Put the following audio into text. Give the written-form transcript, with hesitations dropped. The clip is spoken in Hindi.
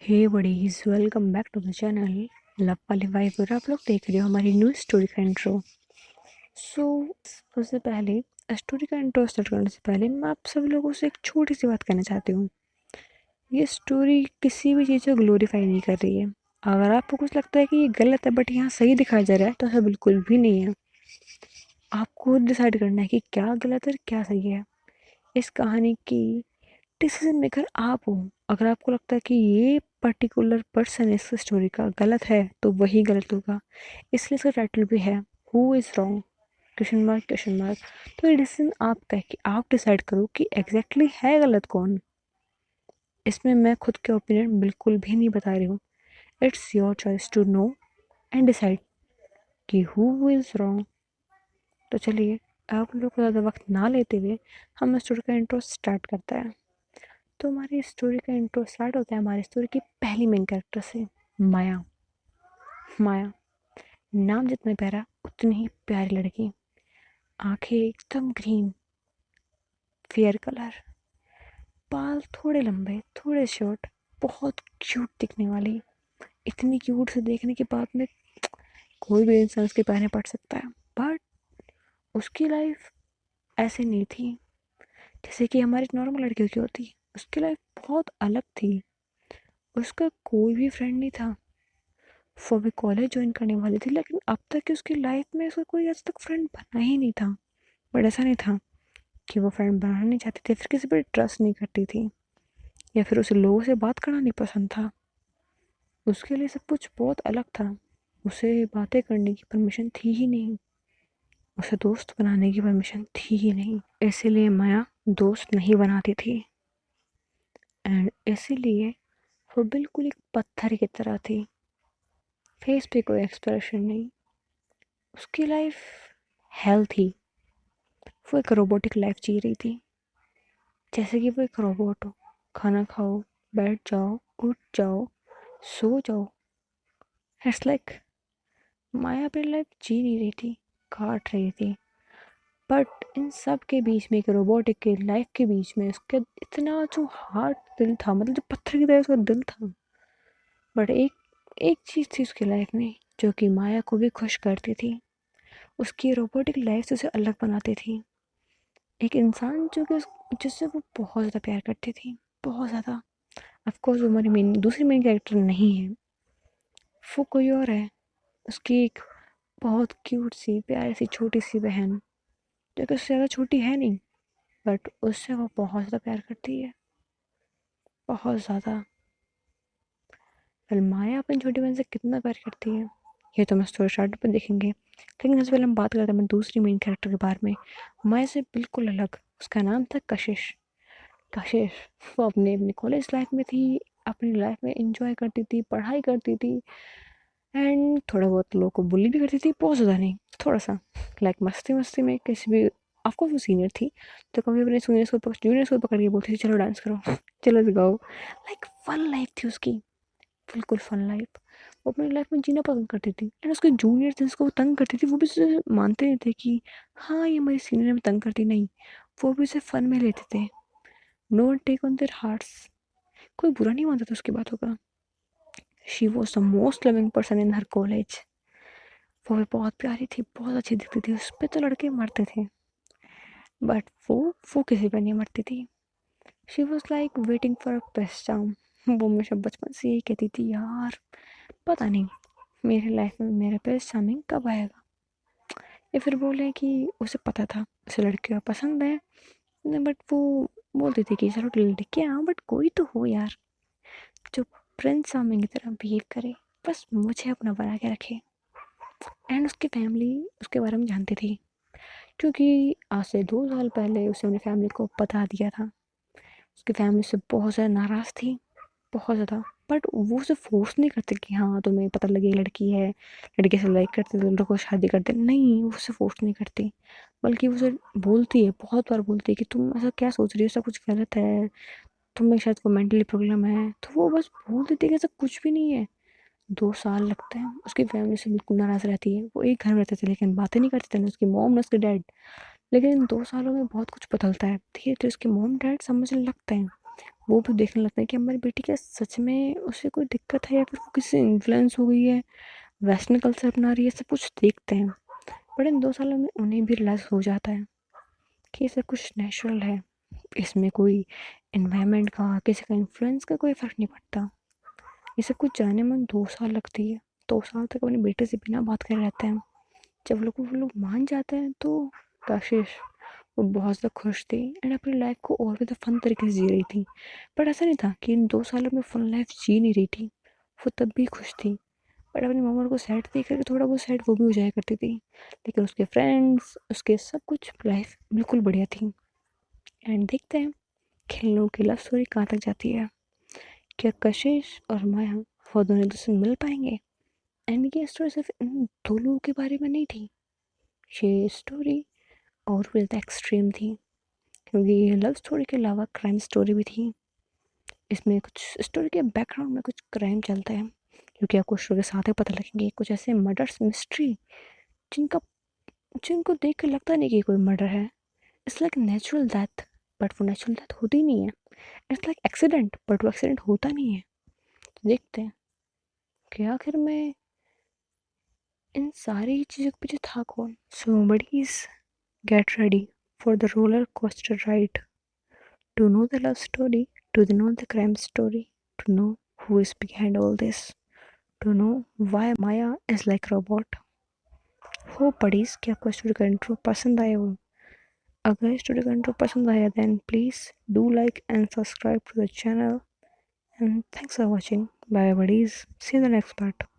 Hey buddies, welcome back to the channel love वाली वाइब। और आप लोग देख रहे हो हमारी न्यू स्टोरी का इंट्रो। सो सबसे पहले स्टोरी का इंट्रो स्टार्ट करने से पहले मैं आप सभी लोगों से एक छोटी सी बात कहना चाहती हूँ। ये स्टोरी किसी भी चीज़ को ग्लोरीफाई नहीं कर रही है। अगर आपको कुछ लगता है कि ये गलत है बट यहाँ सही दिखाया जा रहा है तो ऐसा बिल्कुल भी नहीं है। आपको डिसाइड करना है कि क्या गलत है और क्या सही है। इस कहानी की डिसीजन मेकर आप हो। अगर आपको लगता है कि ये पर्टिकुलर पर्सन इस स्टोरी का गलत है तो वही गलत होगा। इसलिए इसका टाइटल भी है who is wrong, question mark question mark. तो ये डिसीजन आपका है कि आप डिसाइड करो कि एग्जैक्टली है गलत कौन। इसमें मैं खुद के ओपिनियन बिल्कुल भी नहीं बता रही हूँ। It's your choice to know and decide कि हु इज़ रॉन्ग। तो चलिए, आप लोग को ज़्यादा वक्त ना लेते हुए हम स्टोरी का इंट्रो स्टार्ट करते हैं। तो हमारी स्टोरी का इंट्रो स्टार्ट होता है हमारी स्टोरी की पहली मेन कैरेक्टर से, माया। माया नाम जितना प्यारा उतनी ही प्यारी लड़की। आंखें एकदम ग्रीन, फेयर कलर, बाल थोड़े लंबे थोड़े शॉर्ट, बहुत क्यूट दिखने वाली। इतनी क्यूट से देखने के बाद में कोई भी इंसान उसके पैर पड़ सकता है। बट उसकी लाइफ ऐसे नहीं थी जैसे कि हमारी नॉर्मल लड़कियों की होती। उसकी लाइफ बहुत अलग थी। उसका कोई भी फ्रेंड नहीं था। वो भी कॉलेज ज्वाइन करने वाली थी, लेकिन अब तक की उसकी लाइफ में उसका कोई आज तक फ्रेंड बना ही नहीं था। बट ऐसा नहीं था कि वो फ्रेंड बनाना नहीं चाहती थी, फिर किसी पर ट्रस्ट नहीं करती थी, या फिर उसे लोगों से बात करना नहीं पसंद था। उसके लिए सब कुछ बहुत अलग था। उसे बातें करने की परमिशन थी ही नहीं, उसे दोस्त बनाने की परमिशन थी ही नहीं। इसीलिए माया दोस्त नहीं बनाती थी। एंड इसीलिए वो बिल्कुल एक पत्थर की तरह थी। फेस पे कोई एक्सप्रेशन नहीं। उसकी लाइफ हेल थी। वो एक रोबोटिक लाइफ जी रही थी, जैसे कि वो एक रोबोट हो। खाना खाओ, बैठ जाओ, उठ जाओ, सो जाओ। इट्स लाइक माया अपनी लाइफ जी नहीं रही थी, काट रही थी। बट इन सब के बीच में, एक रोबोटिक के लाइफ के बीच में, उसका इतना जो हार्ट दिल था, मतलब जो पत्थर की तरह उसका दिल था। बट एक एक चीज़ थी उसकी लाइफ में जो कि माया को भी खुश करती थी। उसकी रोबोटिक लाइफ से उसे अलग बनाती थी। एक इंसान जो कि जिससे वो बहुत ज़्यादा प्यार करती थी, बहुत ज़्यादा। ऑफकोर्स वो हमारी मेन दूसरी मेन कैरेक्टर नहीं है, वो कोई और है। उसकी एक बहुत क्यूट सी प्यारी सी छोटी सी बहन, जो कि उससे ज़्यादा छोटी है नहीं, बट उससे वो बहुत ज़्यादा प्यार करती है, बहुत ज़्यादा। फिर माया अपनी छोटी बहन से कितना प्यार करती है ये तो हम स्टोरी स्टार्ट पर देखेंगे। लेकिन सबसे पहले हम बात करते हैं दूसरी मेन कैरेक्टर के बारे में, माया से बिल्कुल अलग। उसका नाम था कशिश। कशिश वो अपने अपनी कॉलेज लाइफ में थी, अपनी लाइफ में इंजॉय करती थी, पढ़ाई करती थी, एंड थोड़ा बहुत लोगों को बुली भी करती थी, बहुत ज़्यादा नहीं, थोड़ा सा। लाइक मस्ती मस्ती में किसी भी, आपको वो सीनियर थी तो कभी अपने जूनियर्स को पकड़ के बोलती थी चलो डांस करो, चलो गाओ। लाइक फन लाइफ थी उसकी, बिल्कुल फन लाइफ। वो अपनी लाइफ में जीना पसंद करती थी। एंड उसके जूनियर थे जिसको वो तंग करती थी, वो भी उसे मानते नहीं थे कि हाँ ये हमारी सीनियर में तंग करती, नहीं, वो भी उसे फन में लेते थे। No one take on their hearts. कोई बुरा नहीं मानता था उसकी बातों का। She was the most loving person in her college. वो भी बहुत प्यारी थी, बहुत अच्छी दिखती थी। उस पर तो लड़के मरते थे, बट वो किसी पर नहीं मरती थी। She was like waiting for a best time. वो हमेशा बचपन से यही कहती थी, यार पता नहीं मेरी लाइफ में मेरा बेस्ट टाइमिंग कब आएगा। या फिर बोले कि उसे पता था उसे लड़कियाँ पसंद है, बट वो बोलती थी कि चलो लड़कियाँ, बट कोई तो हो यार जो प्रिंस चार्मिंग की तरह बिहेव करे, बस मुझे अपना बना के रखे। एंड उसकी फैमिली उसके बारे में जानती थी, क्योंकि आज से 2 साल पहले उसने अपनी फैमिली को बता दिया था। उसकी फैमिली से बहुत ज़्यादा नाराज़ थी, बहुत ज़्यादा। बट वो उसे फोर्स नहीं करते कि हाँ तुम्हें पता लगे लड़की है, लड़के से लाइक करते तो लड़कों को शादी करते, नहीं, वो उसे फोर्स नहीं करती। बल्कि वो उसे बोलती है, बहुत बार बोलती है कि तुम ऐसा क्या सोच रही हो, सब कुछ गलत है, तुम्हें शायद को मेंटली प्रॉब्लम है। तो वो बस बोल देती है कि ऐसा कुछ भी नहीं है। 2 साल लगते हैं, उसकी फैमिली से बिल्कुल नाराज़ रहती है। वो एक घर में रहते थे लेकिन बातें नहीं करते थे, ना उसकी मॉम ना उसके डैड। लेकिन इन 2 सालों में बहुत कुछ बदलता है, धीरे धीरे उसके मॉम डैड समझने लगते हैं। वो भी देखने लगते हैं कि हमारी बेटी क्या सच में उसे कोई दिक्कत है या फिर वो किसी से इन्फ्लुएंस हो गई है, वेस्टर्न कल्चर अपना रही है। सब कुछ देखते हैं, बट इन 2 सालों में उन्हें भी रियलाइज हो जाता है कि ये सब कुछ नेचुरल है, इसमें कोई एनवायरनमेंट का, किसी का इन्फ्लुएंस का कोई फ़र्क नहीं पड़ता। ये सब कुछ जानने में 2 साल लगती है। 2 साल तक अपने बेटे से बिना बात करे रहते हैं। जब वो लोग मान जाते हैं तो कशिश वो बहुत ज़्यादा खुश थी एंड अपनी लाइफ को और भी ज़्यादा फन तरीके से जी रही थी। बट ऐसा नहीं था कि इन 2 सालों में फन लाइफ जी नहीं रही थी, वो तब भी खुश थी। बट अपनी मम्मा को सैड देख करके थोड़ा बहुत सैड वो भी हो जाया करती थी, लेकिन उसके फ्रेंड्स, उसके सब कुछ लाइफ बिल्कुल बढ़िया थी। एंड देखते हैं खिलनों की लव स्टोरी कहाँ तक जाती है। क्या कशिश और माया वो दोनों एक दूसरे से मिल पाएंगे? एंड ये स्टोरी सिर्फ इन 2 लोगों के बारे में नहीं थी, ये स्टोरी और भी ज़्यादा एक्सट्रीम थी, क्योंकि ये लव स्टोरी के अलावा क्राइम स्टोरी भी थी। इसमें कुछ स्टोरी के बैकग्राउंड में कुछ क्राइम चलता है, क्योंकि आपको स्टोरी के साथ ही पता लगेंगे कुछ ऐसे मर्डर्स मिस्ट्री जिनका जिनको देख के लगता नहीं कि कोई मर्डर है। It's like natural death, but वो नेचुरल डेथ होती नहीं है। इट्स लाइक एक्सीडेंट, बट वो एक्सीडेंट होता नहीं है। तो देखते हैं कि आखिर में इन सारी चीज़ों के पीछे था कौन। So buddies, get ready for the roller coaster ride. To know the love story, to know the crime story, to know who is behind all this, to know why Maya is like robot. हो पढ़ीस कि आपको स्टोरी का इंट्रो पसंद आया हो। अगर स्टोरी का इंट्रो पसंद आया then please do like and subscribe to the channel, and thanks for watching. Bye buddies, see you in the next part.